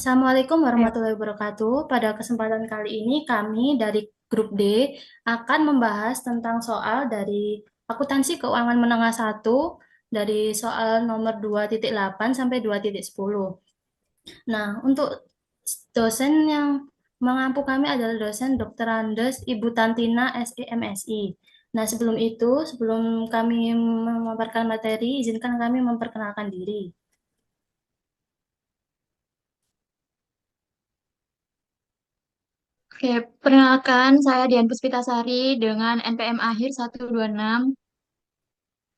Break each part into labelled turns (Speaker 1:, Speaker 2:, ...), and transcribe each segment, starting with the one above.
Speaker 1: Assalamualaikum
Speaker 2: Eh,
Speaker 1: warahmatullahi wabarakatuh. Pada kesempatan kali ini kami dari grup D akan membahas tentang soal dari akuntansi keuangan menengah 1 dari soal nomor 2.8 sampai 2.10. Nah, untuk dosen yang mengampu kami adalah dosen Dr. Andes Ibu Tantina SEMSI. Nah, sebelum kami memaparkan materi, izinkan kami memperkenalkan diri.
Speaker 2: Oke, perkenalkan saya Dian Puspitasari dengan NPM akhir 126.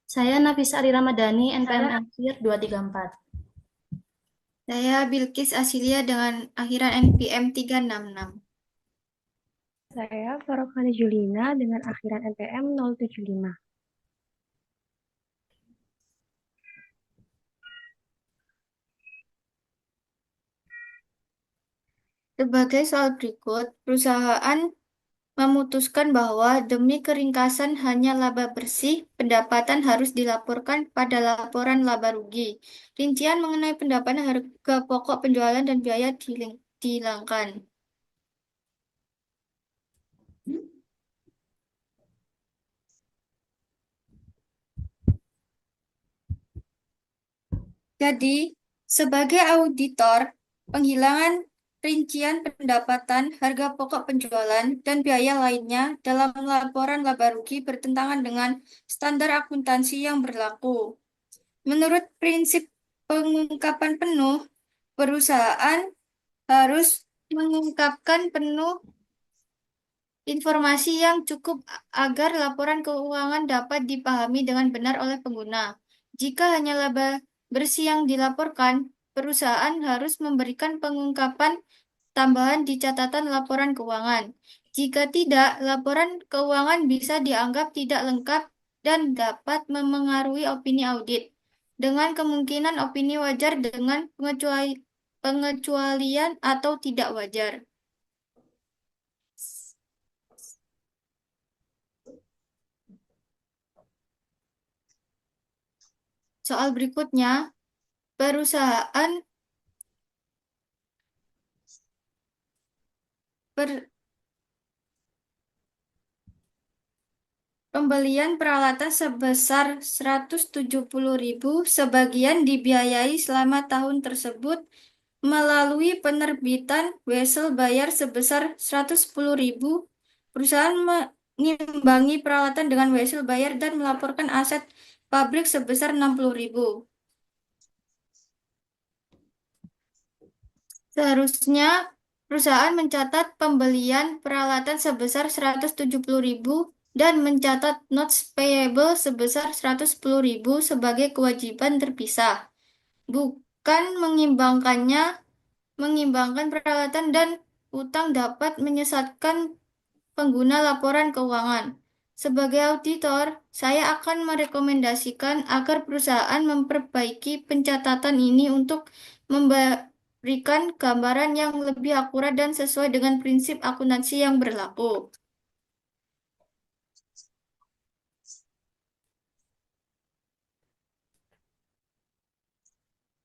Speaker 1: Saya Nafisa Ari Ramadhani, NPM
Speaker 2: Saya
Speaker 1: akhir 234.
Speaker 3: Saya Bilkis Asilia dengan akhiran NPM 366.
Speaker 4: Saya Farokani Julina dengan akhiran NPM 075.
Speaker 3: Sebagai soal berikut, perusahaan memutuskan bahwa demi keringkasan hanya laba bersih, pendapatan harus dilaporkan pada laporan laba rugi. Rincian mengenai pendapatan harga pokok penjualan dan biaya dihilangkan. Jadi, sebagai auditor, penghilangan rincian pendapatan, harga pokok penjualan, dan biaya lainnya dalam laporan laba rugi bertentangan dengan standar akuntansi yang berlaku. Menurut prinsip pengungkapan penuh, perusahaan harus mengungkapkan penuh informasi yang cukup agar laporan keuangan dapat dipahami dengan benar oleh pengguna. Jika hanya laba bersih yang dilaporkan, perusahaan harus memberikan pengungkapan tambahan di catatan laporan keuangan. Jika tidak, laporan keuangan bisa dianggap tidak lengkap dan dapat memengaruhi opini audit. Dengan kemungkinan opini wajar dengan pengecualian atau tidak wajar. Soal berikutnya, perusahaan per- pembelian peralatan sebesar 170.000 sebagian dibiayai selama tahun tersebut melalui penerbitan wesel bayar sebesar 110.000. Perusahaan mengimbangi peralatan dengan wesel bayar dan melaporkan aset pabrik sebesar 60.000. Seharusnya perusahaan mencatat pembelian peralatan sebesar 170.000 dan mencatat notes payable sebesar 110.000 sebagai kewajiban terpisah, bukan mengimbangkan peralatan dan utang dapat menyesatkan pengguna laporan keuangan. Sebagai auditor, saya akan merekomendasikan agar perusahaan memperbaiki pencatatan ini untuk memberikan gambaran yang lebih akurat dan sesuai dengan prinsip akuntansi yang berlaku.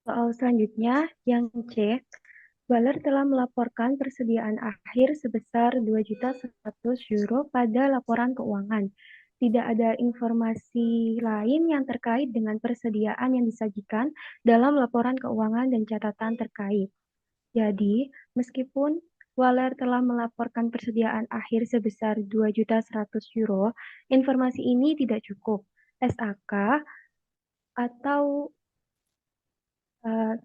Speaker 4: Soal selanjutnya, yang C, Baler telah melaporkan persediaan akhir sebesar 2.100 euro pada laporan keuangan. Tidak ada informasi lain yang terkait dengan persediaan yang disajikan dalam laporan keuangan dan catatan terkait. Jadi, meskipun Waler telah melaporkan persediaan akhir sebesar 2.100 euro, informasi ini tidak cukup. SAK atau eh,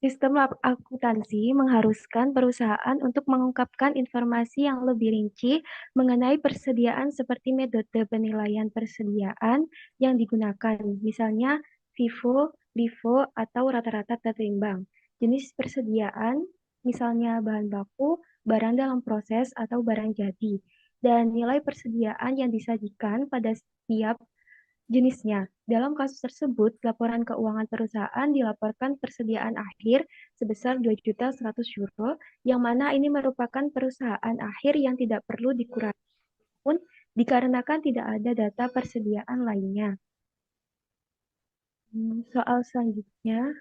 Speaker 4: sistem akuntansi mengharuskan perusahaan untuk mengungkapkan informasi yang lebih rinci mengenai persediaan seperti metode penilaian persediaan yang digunakan, misalnya FIFO, LIFO, atau rata-rata tertimbang. Jenis persediaan, misalnya bahan baku, barang dalam proses, atau barang jadi, dan nilai persediaan yang disajikan pada setiap jenisnya. Dalam kasus tersebut, laporan keuangan perusahaan dilaporkan persediaan akhir sebesar 2.100 euro, yang mana ini merupakan perusahaan akhir yang tidak perlu dikurangi pun dikarenakan tidak ada data persediaan lainnya. Soal selanjutnya,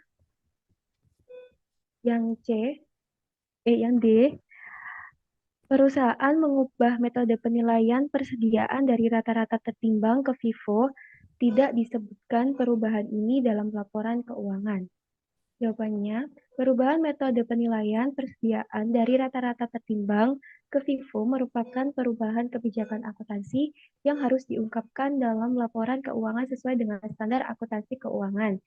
Speaker 4: Yang C, yang D, perusahaan mengubah metode penilaian persediaan dari rata-rata tertimbang ke FIFO, tidak disebutkan perubahan ini dalam laporan keuangan. Jawabannya, perubahan metode penilaian persediaan dari rata-rata tertimbang ke FIFO merupakan perubahan kebijakan akuntansi yang harus diungkapkan dalam laporan keuangan sesuai dengan standar akuntansi keuangan.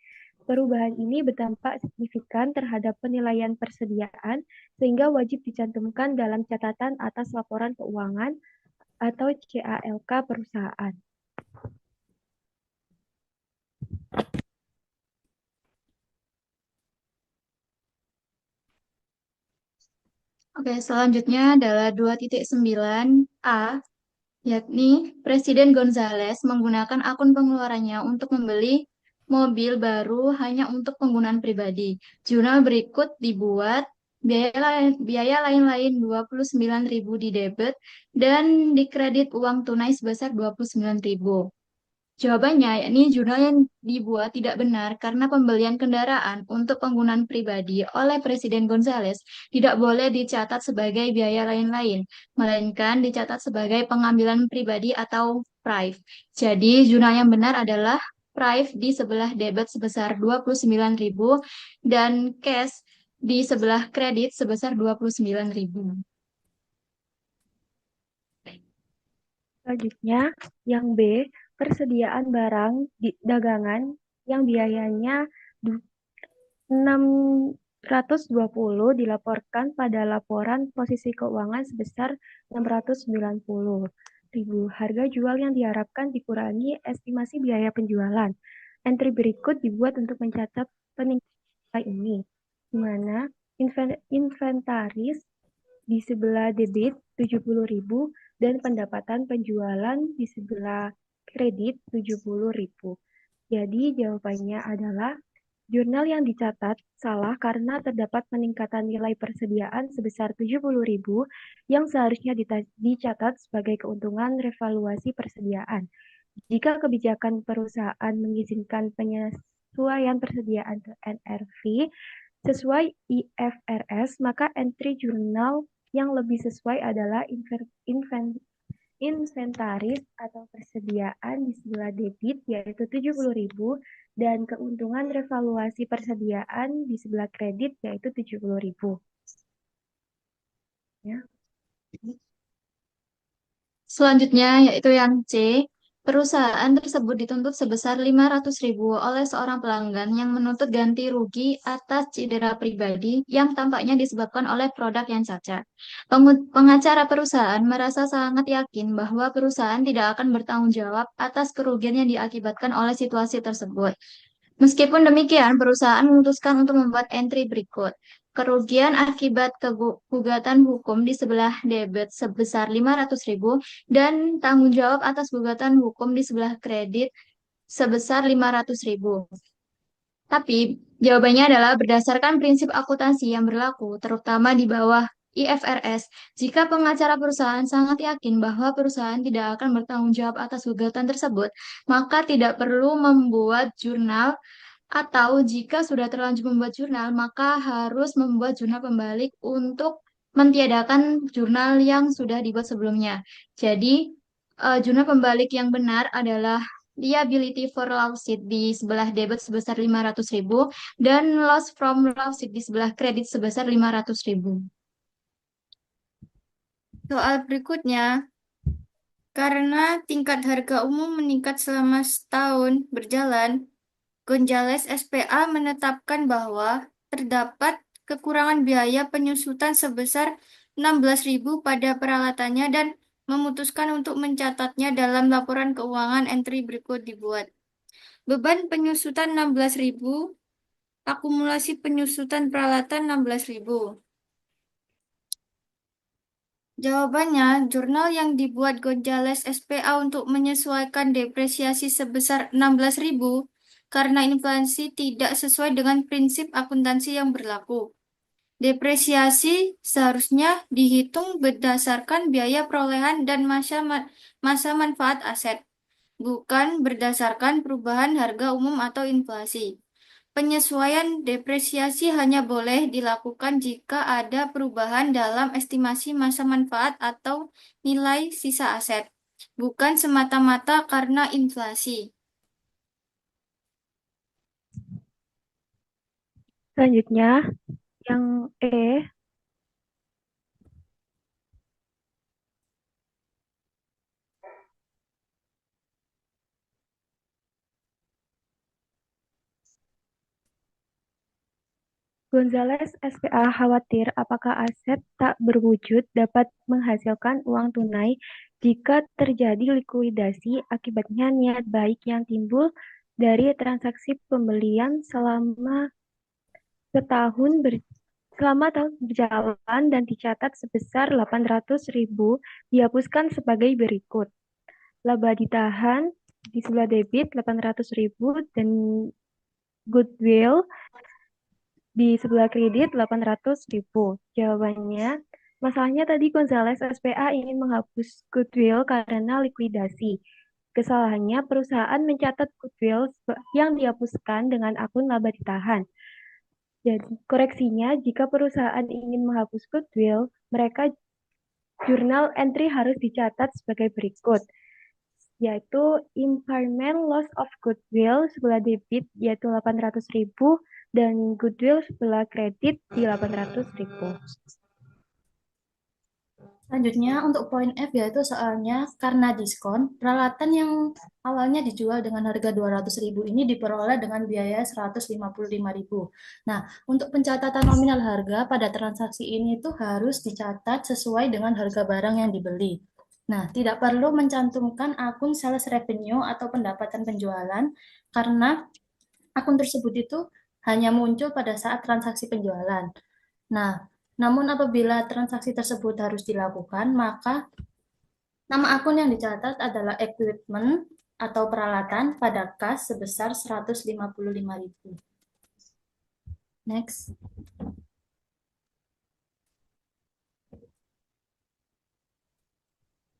Speaker 4: Perubahan ini berdampak signifikan terhadap penilaian persediaan, sehingga wajib dicantumkan dalam catatan atas laporan keuangan atau CALK perusahaan.
Speaker 2: Oke, selanjutnya adalah 2.9a, yakni Presiden Gonzales menggunakan akun pengeluarannya untuk membeli mobil baru hanya untuk penggunaan pribadi. Jurnal berikut dibuat, biaya lain-lain 29.000 di debit dan dikredit uang tunai sebesar 29.000. Jawabannya, yakni jurnal yang dibuat tidak benar karena pembelian kendaraan untuk penggunaan pribadi oleh Presiden Gonzales tidak boleh dicatat sebagai biaya lain-lain, melainkan dicatat sebagai pengambilan pribadi atau PRIV. Jadi, jurnal yang benar adalah PRIV di sebelah debit sebesar 29.000 dan cash di sebelah kredit sebesar 29.000.
Speaker 4: Selanjutnya, yang B, persediaan barang dagangan yang biayanya 620 dilaporkan pada laporan posisi keuangan sebesar 690.000. Harga jual yang diharapkan dikurangi estimasi biaya penjualan. Entry berikut dibuat untuk mencatat peningkatan ini, di mana inventaris di sebelah debit 70.000 dan pendapatan penjualan di sebelah kredit 70.000. Jadi jawabannya adalah jurnal yang dicatat salah karena terdapat peningkatan nilai persediaan sebesar 70.000 yang seharusnya dicatat sebagai keuntungan revaluasi persediaan. Jika kebijakan perusahaan mengizinkan penyesuaian persediaan ke NRV sesuai IFRS, maka entry jurnal yang lebih sesuai adalah inventaris atau persediaan di sebelah debit yaitu 70.000 dan keuntungan revaluasi persediaan di sebelah kredit yaitu 70.000. Ya.
Speaker 2: Selanjutnya yaitu yang C, perusahaan tersebut dituntut sebesar 500.000 oleh seorang pelanggan yang menuntut ganti rugi atas cedera pribadi yang tampaknya disebabkan oleh produk yang cacat. Pengacara perusahaan merasa sangat yakin bahwa perusahaan tidak akan bertanggung jawab atas kerugian yang diakibatkan oleh situasi tersebut. Meskipun demikian, perusahaan memutuskan untuk membuat entry berikut. Kerugian akibat gugatan hukum di sebelah debit sebesar 500.000 dan tanggung jawab atas gugatan hukum di sebelah kredit sebesar 500.000. Tapi jawabannya adalah berdasarkan prinsip akuntansi yang berlaku, terutama di bawah IFRS. Jika pengacara perusahaan sangat yakin bahwa perusahaan tidak akan bertanggung jawab atas gugatan tersebut, maka tidak perlu membuat jurnal, atau jika sudah terlanjur membuat jurnal, maka harus membuat jurnal pembalik untuk mentiadakan jurnal yang sudah dibuat sebelumnya. Jadi, jurnal pembalik yang benar adalah liability for lawsuit di sebelah debit sebesar 500.000 dan loss from lawsuit di sebelah kredit sebesar 500.000.
Speaker 3: Soal berikutnya, karena tingkat harga umum meningkat selama setahun berjalan, Gonzales SPA menetapkan bahwa terdapat kekurangan biaya penyusutan sebesar 16.000 pada peralatannya dan memutuskan untuk mencatatnya dalam laporan keuangan. Entry berikut dibuat. Beban penyusutan 16.000, akumulasi penyusutan peralatan 16.000. Jawabannya, jurnal yang dibuat Gonzales SPA untuk menyesuaikan depresiasi sebesar 16.000 karena inflasi tidak sesuai dengan prinsip akuntansi yang berlaku. Depresiasi seharusnya dihitung berdasarkan biaya perolehan dan masa manfaat aset, bukan berdasarkan perubahan harga umum atau inflasi. Penyesuaian depresiasi hanya boleh dilakukan jika ada perubahan dalam estimasi masa manfaat atau nilai sisa aset, bukan semata-mata karena inflasi.
Speaker 4: Selanjutnya, yang E, Gonzales SPA khawatir apakah aset tak berwujud dapat menghasilkan uang tunai jika terjadi likuidasi akibatnya niat baik yang timbul dari transaksi pembelian setahun selama tahun berjalan dan dicatat sebesar 800.000 dihapuskan sebagai berikut. Laba ditahan di sebelah debit 800.000 dan goodwill di sebelah kredit 800.000. Jawabannya, masalahnya tadi Gonzales SPA ingin menghapus goodwill karena likuidasi. Kesalahannya perusahaan mencatat goodwill yang dihapuskan dengan akun laba ditahan. Jadi koreksinya, jika perusahaan ingin menghapus goodwill, mereka jurnal entry harus dicatat sebagai berikut, yaitu impairment loss of goodwill sebelah debit yaitu 800.000 dan goodwill sebelah kredit di 800.000.
Speaker 1: Selanjutnya untuk poin F yaitu soalnya karena diskon, peralatan yang awalnya dijual dengan harga 200.000 ini diperoleh dengan biaya 155.000. Nah, untuk pencatatan nominal harga pada transaksi ini itu harus dicatat sesuai dengan harga barang yang dibeli. Nah, tidak perlu mencantumkan akun sales revenue atau pendapatan penjualan karena akun tersebut itu hanya muncul pada saat transaksi penjualan. Nah, namun apabila transaksi tersebut harus dilakukan, maka nama akun yang dicatat adalah equipment atau peralatan pada kas sebesar 155.000. Next.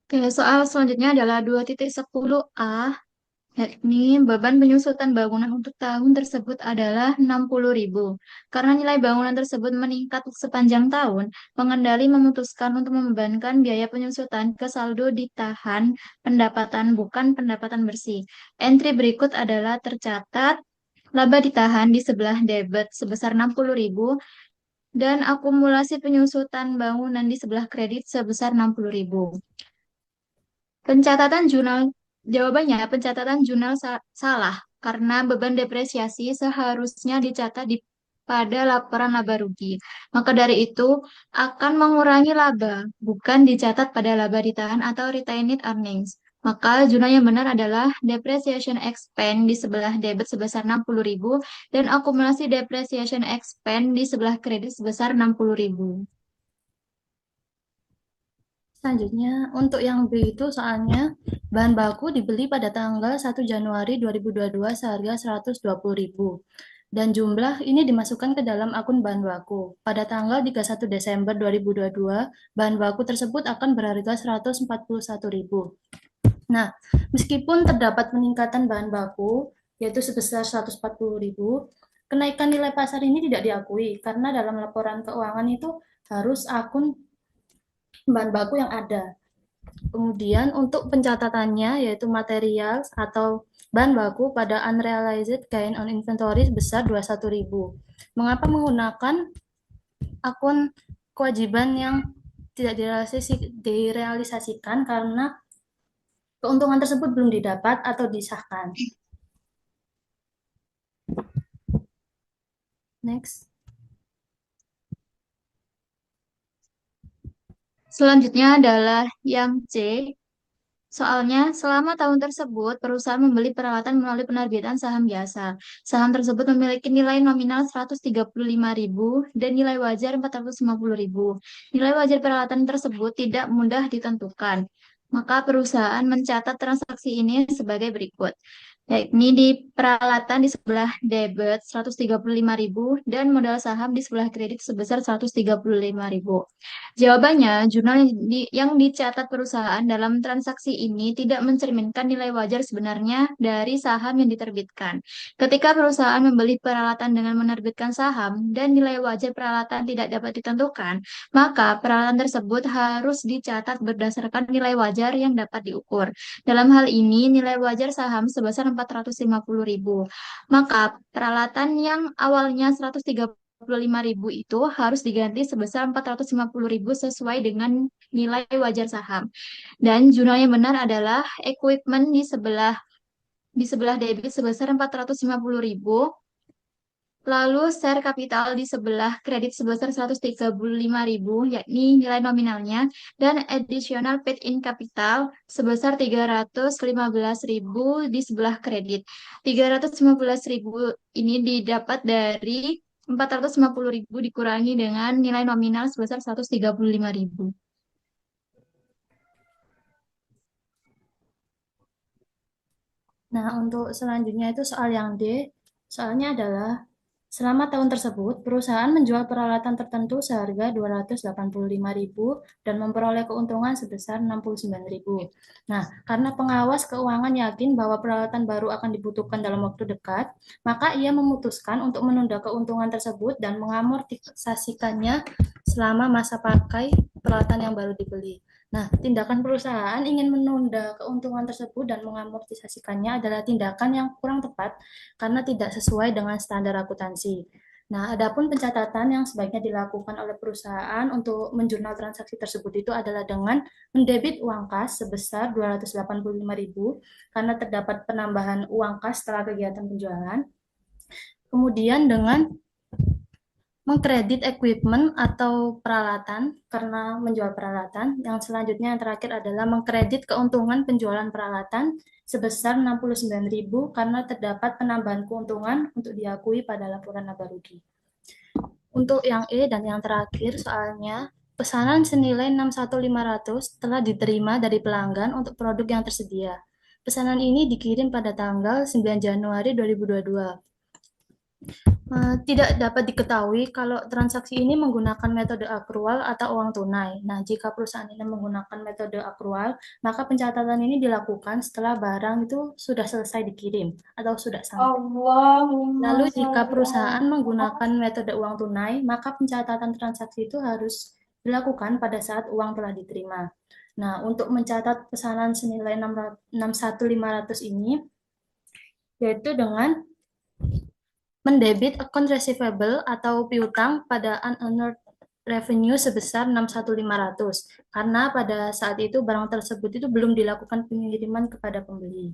Speaker 2: Oke, soal selanjutnya adalah 2.10a, yakni beban penyusutan bangunan untuk tahun tersebut adalah 60.000. Karena nilai bangunan tersebut meningkat sepanjang tahun, pengendali memutuskan untuk membebankan biaya penyusutan ke saldo ditahan pendapatan bukan pendapatan bersih. Entry berikut adalah tercatat laba ditahan di sebelah debit sebesar 60.000 dan akumulasi penyusutan bangunan di sebelah kredit sebesar 60.000. Pencatatan jurnal, jawabannya pencatatan jurnal salah karena beban depresiasi seharusnya dicatat pada laporan laba rugi. Maka dari itu akan mengurangi laba, bukan dicatat pada laba ditahan atau retained earnings. Maka jurnal yang benar adalah depreciation expense di sebelah debit sebesar 60.000 dan akumulasi depreciation expense di sebelah kredit sebesar 60.000.
Speaker 1: Selanjutnya, untuk yang B itu soalnya bahan baku dibeli pada tanggal 1 Januari 2022 seharga 120.000. Dan jumlah ini dimasukkan ke dalam akun bahan baku. Pada tanggal 31 Desember 2022, bahan baku tersebut akan berharga 141.000. Nah, meskipun terdapat peningkatan bahan baku, yaitu sebesar 140.000, kenaikan nilai pasar ini tidak diakui karena dalam laporan keuangan itu harus akun bahan baku yang ada. Kemudian untuk pencatatannya yaitu material atau bahan baku pada unrealized gain on inventory sebesar 21.000. Mengapa menggunakan akun kewajiban yang tidak direalisasikan karena keuntungan tersebut belum didapat atau disahkan. Next.
Speaker 2: Selanjutnya adalah yang C. Soalnya, selama tahun tersebut, perusahaan membeli peralatan melalui penerbitan saham biasa. Saham tersebut memiliki nilai nominal 135.000 dan nilai wajar 450.000. Nilai wajar peralatan tersebut tidak mudah ditentukan. Maka perusahaan mencatat transaksi ini sebagai berikut. yakni di peralatan di sebelah debit 135.000 dan modal saham di sebelah kredit sebesar 135.000. Jawabannya, jurnal yang dicatat perusahaan dalam transaksi ini tidak mencerminkan nilai wajar sebenarnya dari saham yang diterbitkan. Ketika perusahaan membeli peralatan dengan menerbitkan saham dan nilai wajar peralatan tidak dapat ditentukan, maka peralatan tersebut harus dicatat berdasarkan nilai wajar yang dapat diukur. Dalam hal ini, nilai wajar saham sebesar 450.000. Maka, peralatan yang awalnya 135.000 itu harus diganti sebesar 450.000 sesuai dengan nilai wajar saham. Dan jurnal yang benar adalah equipment di sebelah debit sebesar 450.000. Lalu share kapital di sebelah kredit sebesar 135.000, yakni nilai nominalnya, dan additional paid-in capital sebesar 315.000 di sebelah kredit. 315.000 ini didapat dari 450.000 dikurangi dengan nilai nominal sebesar 135.000.
Speaker 1: Nah, untuk selanjutnya itu soal yang D. Soalnya adalah selama tahun tersebut, perusahaan menjual peralatan tertentu seharga 285.000 dan memperoleh keuntungan sebesar 69.000. Nah, karena pengawas keuangan yakin bahwa peralatan baru akan dibutuhkan dalam waktu dekat, maka ia memutuskan untuk menunda keuntungan tersebut dan mengamortisasikannya selama masa pakai peralatan yang baru dibeli. Nah, tindakan perusahaan ingin menunda keuntungan tersebut dan mengamortisasikannya adalah tindakan yang kurang tepat karena tidak sesuai dengan standar akuntansi. Nah, adapun pencatatan yang sebaiknya dilakukan oleh perusahaan untuk menjurnal transaksi tersebut itu adalah dengan mendebit uang kas sebesar 285.000 karena terdapat penambahan uang kas setelah kegiatan penjualan. Kemudian dengan mengkredit equipment atau peralatan karena menjual peralatan. Yang selanjutnya yang terakhir adalah mengkredit keuntungan penjualan peralatan sebesar 69.000 karena terdapat penambahan keuntungan untuk diakui pada laporan laba rugi. Untuk yang E dan yang terakhir soalnya pesanan senilai 61.500 telah diterima dari pelanggan untuk produk yang tersedia. Pesanan ini dikirim pada tanggal 9 Januari 2022. Tidak dapat diketahui kalau transaksi ini menggunakan metode akrual atau uang tunai. Nah, jika perusahaan ini menggunakan metode akrual, maka pencatatan ini dilakukan setelah barang itu sudah selesai dikirim atau sudah sampai. Lalu, jika perusahaan menggunakan metode uang tunai, maka pencatatan transaksi itu harus dilakukan pada saat uang telah diterima. Nah, untuk mencatat pesanan senilai 61.500 ini, yaitu dengan mendebit account receivable atau piutang pada unearned revenue sebesar 61.500 karena pada saat itu barang tersebut itu belum dilakukan pengiriman kepada pembeli.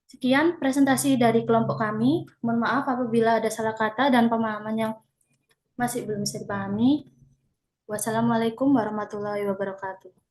Speaker 1: Sekian presentasi dari kelompok kami. Mohon maaf apabila ada salah kata dan pemahaman yang masih belum bisa dipahami. Wassalamualaikum warahmatullahi wabarakatuh.